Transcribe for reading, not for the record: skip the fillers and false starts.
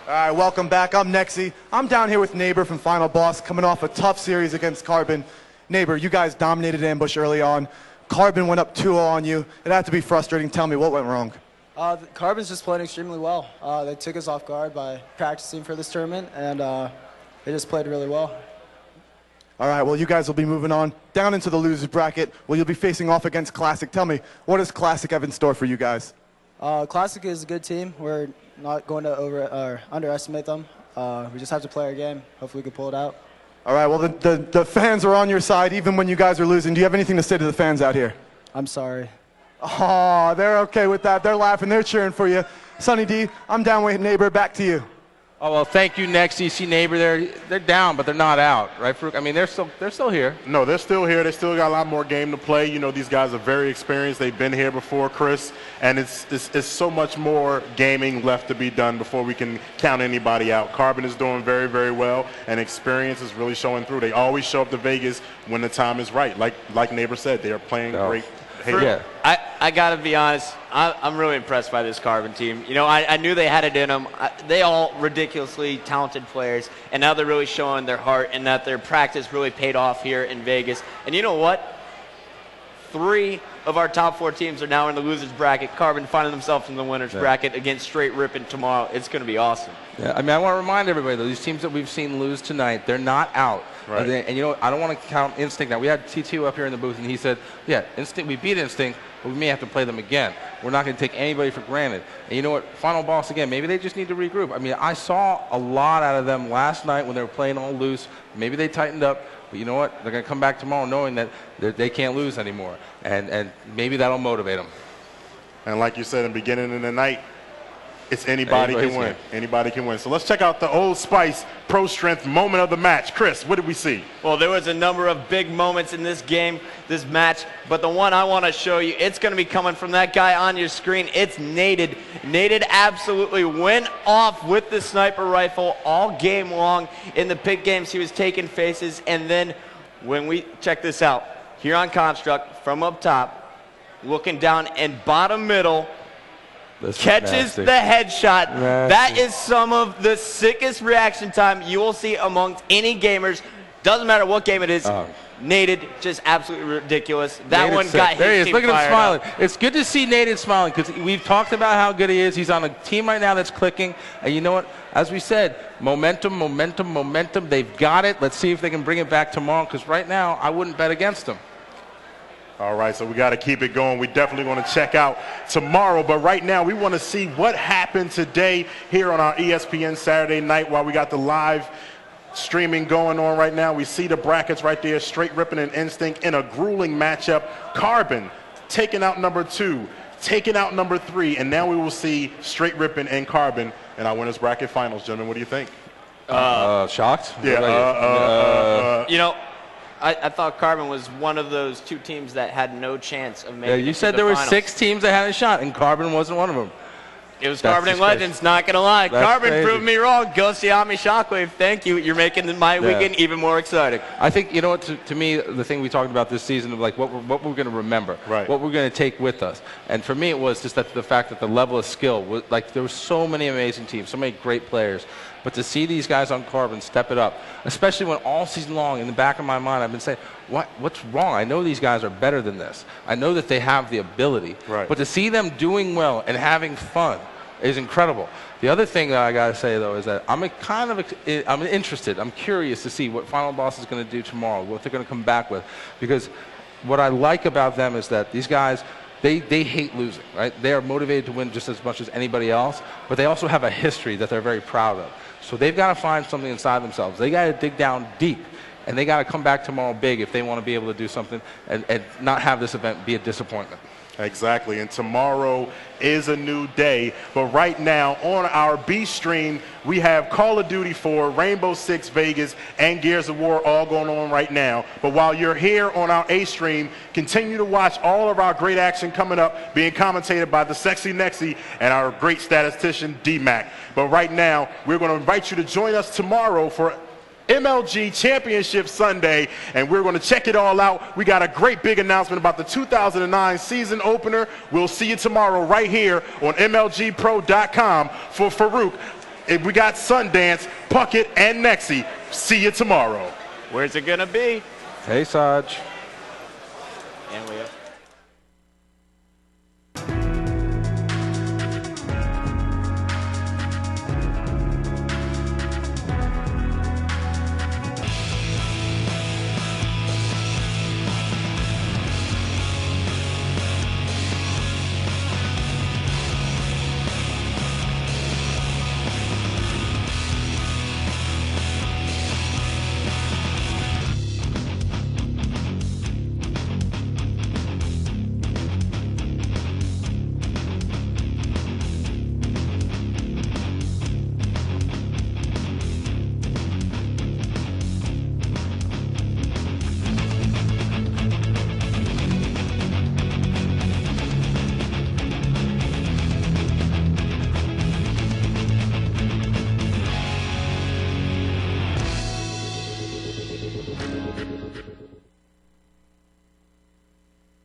All right, welcome back. I'm Nexy. I'm down here with Neighbor from Final Boss, coming off a tough series against Carbon. Neighbor, you guys dominated Ambush early on. Carbon went up 2-0 on you. It had to be frustrating. Tell me, what went wrong? Carbon's just playing extremely well. They took us off guard by practicing for this tournament, and they just played really well. All right, well, you guys will be moving on down into the losers bracket, where you'll be facing off against Classic. Tell me, what does Classic have in store for you guys? Classic is a good team. We're not going to underestimate them. We just have to play our game. Hopefully we can pull it out. All right, well, the fans are on your side even when you guys are losing. Do you have anything to say to the fans out here? I'm sorry. Oh, they're okay with that. They're laughing. They're cheering for you. Sonny D, I'm down with Neighbor. Back to you. Oh, well, thank you, Next. You see Neighbor there. They're down, but they're not out, right, Farouk? I mean, they're still here. No, they're still here. They still got a lot more game to play. You know, these guys are very experienced. They've been here before, Chris, and it's so much more gaming left to be done before we can count anybody out. Carbon is doing very, very well, and experience is really showing through. They always show up to Vegas when the time is right. Like Neighbor said, they are playing great. Yeah. I got to be honest, I'm really impressed by this Carbon team. You know, I knew they had it in them. They all ridiculously talented players, and now they're really showing their heart and that their practice really paid off here in Vegas. And you know what? 3 of our top 4 teams are now in the losers bracket. Carbon finding themselves in the winners bracket against straight Rippin tomorrow. It's going to be awesome. Yeah, I mean, I want to remind everybody, though, these teams that we've seen lose tonight, they're not out. Right. And you know, I don't want to count Instinct now. We had T2 up here in the booth, and he said, yeah, Instinct, we beat Instinct, but we may have to play them again. We're not going to take anybody for granted. And you know what? Final Boss, again, maybe they just need to regroup. I mean, I saw a lot out of them last night when they were playing all loose. Maybe they tightened up. But you know what? They're going to come back tomorrow knowing that they can't lose anymore. And maybe that'll motivate them. And like you said in the beginning of the night, it's anybody can win. Anybody can win. So let's check out the Old Spice Pro Strength moment of the match. Chris, what did we see? Well, there was a number of big moments in this game, this match, but the one I want to show you, it's going to be coming from that guy on your screen. It's Naded. Naded absolutely went off with the sniper rifle all game long. In the pit games, he was taking faces, and then when we check this out, here on Construct, from up top, looking down and bottom middle, catches the headshot. That is some of the sickest reaction time you will see amongst any gamers. Doesn't matter what game it is. Naded, just absolutely ridiculous. That Naded one sick. got there he his is. team Look at him fired smiling. up. It's good to see Naded smiling because we've talked about how good he is. He's on a team right now that's clicking. And you know what? As we said, momentum, momentum, momentum. They've got it. Let's see if they can bring it back tomorrow because right now I wouldn't bet against them. All right, so we got to keep it going. We definitely want to check out tomorrow, but right now we want to see what happened today here on our ESPN Saturday night while we got the live streaming going on right now. We see the brackets right there, straight Rippin and Instinct in a grueling matchup. Carbon taking out number 2, taking out number 3, and now we will see straight Rippin and Carbon in our winners bracket finals. Gentlemen, what do you think? Shocked? Yeah. You know, I thought Carbon was one of those 2 teams that had no chance of making it. You said there were 6 teams that had a shot, and Carbon wasn't one of them. It was Carbon and Legends, not going to lie. That's Carbon crazy. proved me wrong. Ghostayame Shockwave, thank you. You're making my weekend even more exciting. I think, you know what, to me, the thing we talked about this season of like what we're going to remember, right, what we're going to take with us. And for me, it was just that the fact that the level of skill, was, like there were so many amazing teams, so many great players. But to see these guys on Carbon step it up, especially when all season long, in the back of my mind, I've been saying, what's wrong? I know these guys are better than this. I know that they have the ability. Right. But to see them doing well and having fun is incredible. The other thing that I got to say, though, is that I'm interested. I'm curious to see what Final Boss is going to do tomorrow, what they're going to come back with. Because what I like about them is that these guys, they hate losing, right? They are motivated to win just as much as anybody else, but they also have a history that they're very proud of. So they've got to find something inside themselves. They got to dig down deep, and they got to come back tomorrow big if they want to be able to do something and not have this event be a disappointment. Exactly, and tomorrow is a new day. But right now on our B stream, we have Call of Duty 4, Rainbow Six Vegas, and Gears of War all going on right now. But while you're here on our A stream, continue to watch all of our great action coming up, being commentated by the Sexy Nexy and our great statistician, D-Mac. But right now, we're going to invite you to join us tomorrow for MLG Championship Sunday, and we're going to check it all out. We got a great big announcement about the 2009 season opener. We'll see you tomorrow right here on MLGpro.com. For Farouk, We got Sundance, Puckett, and Nexie. See you tomorrow. Where's it going to be? Hey, Saj. And we have